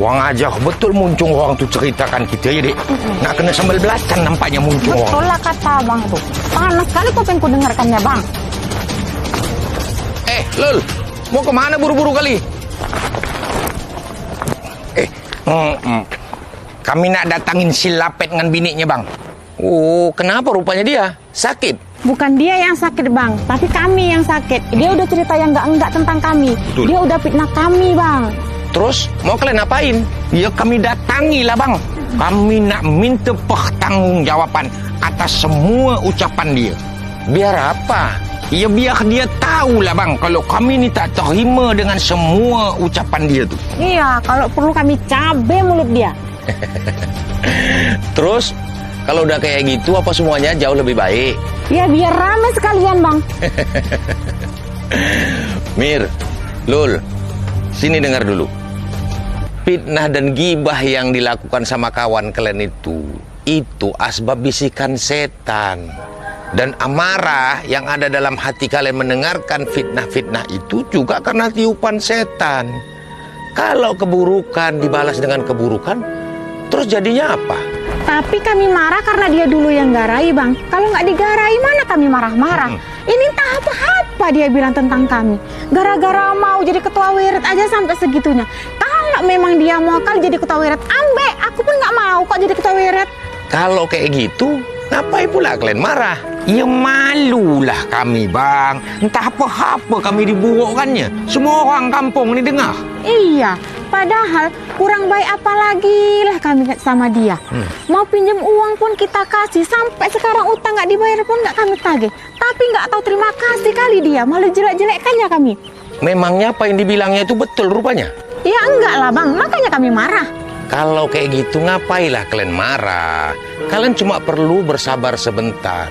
Wang aja betul muncung orang tu ceritakan kita ya dek. Nak kena sambal belacan nampaknya muncung orang. Betul lah kata abang tuh. Panas sekali kupingku dengarkannya bang. Lul, mau kemana buru-buru kali? Kami nak datangin si Lapet dengan biniknya bang. Oh, kenapa rupanya dia? Sakit? Bukan dia yang sakit bang, tapi kami yang sakit. Dia udah cerita yang enggak tentang kami. Betul. Dia udah fitnah kami bang. Terus mau kalian apain? Ya kami datangi lah bang. Kami nak minta pertanggungjawaban atas semua ucapan dia. Biar apa? Ya biar dia tahu lah bang, kalau kami ni tak terima dengan semua ucapan dia tu. Iya, kalau perlu kami cabe mulut dia. Terus kalau udah kayak gitu apa semuanya jauh lebih baik? Ya biar ramai sekalian bang. Mir, Lul, sini dengar dulu. Fitnah dan gibah yang dilakukan sama kawan kalian itu asbab bisikan setan. Dan amarah yang ada dalam hati kalian mendengarkan fitnah-fitnah itu juga karena tiupan setan. Kalau keburukan dibalas dengan keburukan, terus jadinya apa? Tapi kami marah karena dia dulu yang garai bang. Kalau nggak digarai mana kami marah-marah. Ini entah apa-apa dia bilang tentang kami. Gara-gara mau jadi ketua wirid aja sampai segitunya. Kalau memang dia mau kali jadi ketua wirid, ambek. Aku pun nggak mau kok jadi ketua wirid. Kalau kayak gitu, ngapain pula kalian marah? Ya malulah kami bang. Entah apa-apa kami diburukkannya. Semua orang kampung ni dengar. Iya, padahal kurang baik apa lagi lah kami sama dia. Mau pinjam uang pun kita kasih. Sampai sekarang utang nggak dibayar pun nggak kami tagih. Tapi nggak tahu terima kasih kali dia. Malah jelek-jelekkannya kami. Memangnya apa yang dibilangnya itu betul rupanya? Ya enggak lah bang, makanya kami marah. Kalau kayak gitu ngapailah kalian marah? Kalian cuma perlu bersabar sebentar.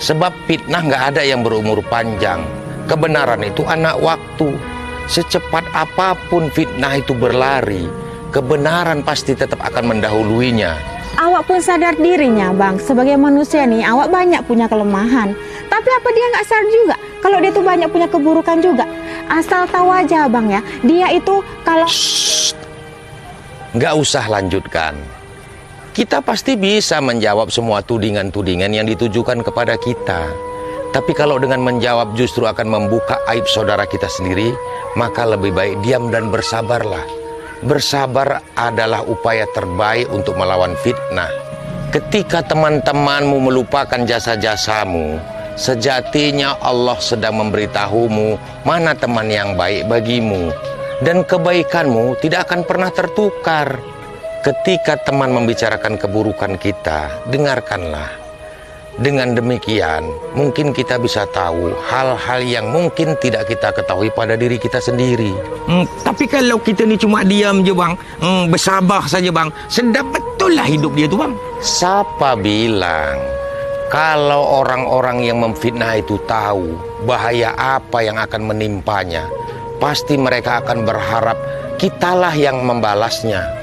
Sebab fitnah nggak ada yang berumur panjang. Kebenaran itu anak waktu. Secepat apapun fitnah itu berlari, kebenaran pasti tetap akan mendahuluinya. Awak pun sadar dirinya bang. Sebagai manusia nih, awak banyak punya kelemahan. Tapi apa dia nggak sadar juga? Kalau dia tuh banyak punya keburukan juga. Asal tahu aja bang ya, dia itu kalau... Nggak usah lanjutkan. Kita pasti bisa menjawab semua tudingan-tudingan yang ditujukan kepada kita. Tapi kalau dengan menjawab justru akan membuka aib saudara kita sendiri, maka lebih baik diam dan bersabarlah. Bersabar adalah upaya terbaik untuk melawan fitnah. Ketika teman-temanmu melupakan jasa-jasamu, sejatinya Allah sedang memberitahumu mana teman yang baik bagimu. Dan kebaikanmu tidak akan pernah tertukar. Ketika teman membicarakan keburukan kita, dengarkanlah. Dengan demikian, mungkin kita bisa tahu hal-hal yang mungkin tidak kita ketahui pada diri kita sendiri. Tapi kalau kita ni cuma diam je bang, bersabar saja bang, sedap betul lah hidup dia tu bang. Siapa bilang kalau orang-orang yang memfitnah itu tahu bahaya apa yang akan menimpanya, pasti mereka akan berharap kitalah yang membalasnya.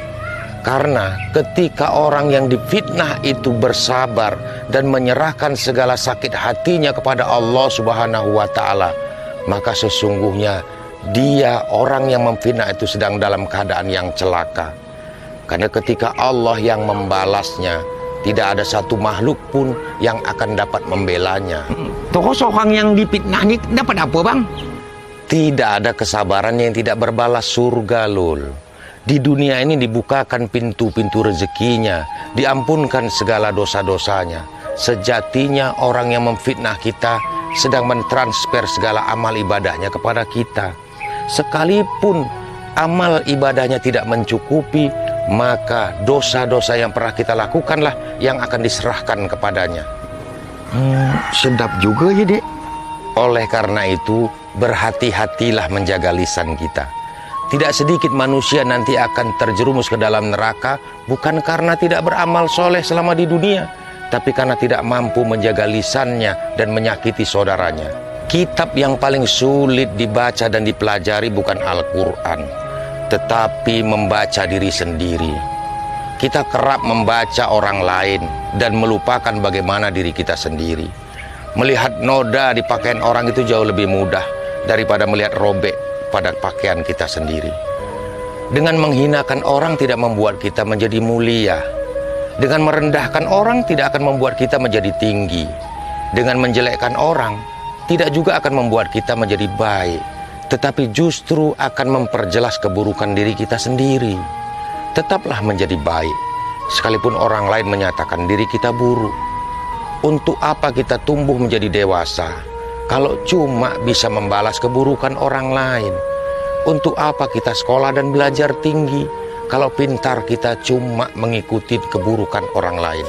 Karena ketika orang yang difitnah itu bersabar dan menyerahkan segala sakit hatinya kepada Allah Subhanahu wa Ta'ala, maka sesungguhnya dia orang yang memfitnah itu sedang dalam keadaan yang celaka. Karena ketika Allah yang membalasnya, tidak ada satu makhluk pun yang akan dapat membelanya. Terus orang yang difitnah ini dapat apa bang? Tidak ada kesabaran yang tidak berbalas surga Lul. Di dunia ini dibukakan pintu-pintu rezekinya, diampunkan segala dosa-dosanya. Sejatinya orang yang memfitnah kita sedang mentransfer segala amal ibadahnya kepada kita. Sekalipun amal ibadahnya tidak mencukupi, maka dosa-dosa yang pernah kita lakukanlah yang akan diserahkan kepadanya. Sedap juga ya dek. Oleh karena itu, berhati-hatilah menjaga lisan kita. Tidak sedikit manusia nanti akan terjerumus ke dalam neraka bukan karena tidak beramal soleh selama di dunia, tapi karena tidak mampu menjaga lisannya dan menyakiti saudaranya. Kitab yang paling sulit dibaca dan dipelajari bukan Al-Quran, tetapi membaca diri sendiri. Kita kerap membaca orang lain dan melupakan bagaimana diri kita sendiri. Melihat noda di pakaian orang itu jauh lebih mudah daripada melihat robek pada pakaian kita sendiri. Dengan menghinakan orang tidak membuat kita menjadi mulia. Dengan merendahkan orang tidak akan membuat kita menjadi tinggi. Dengan menjelekkan orang tidak juga akan membuat kita menjadi baik, tetapi justru akan memperjelas keburukan diri kita sendiri. Tetaplah menjadi baik, sekalipun orang lain menyatakan diri kita buruk. Untuk apa kita tumbuh menjadi dewasa kalau cuma bisa membalas keburukan orang lain? Untuk apa kita sekolah dan belajar tinggi kalau pintar kita cuma mengikuti keburukan orang lain?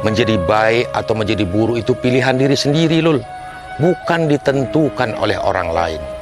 Menjadi baik atau menjadi buruk itu pilihan diri sendiri, Lul. Bukan ditentukan oleh orang lain.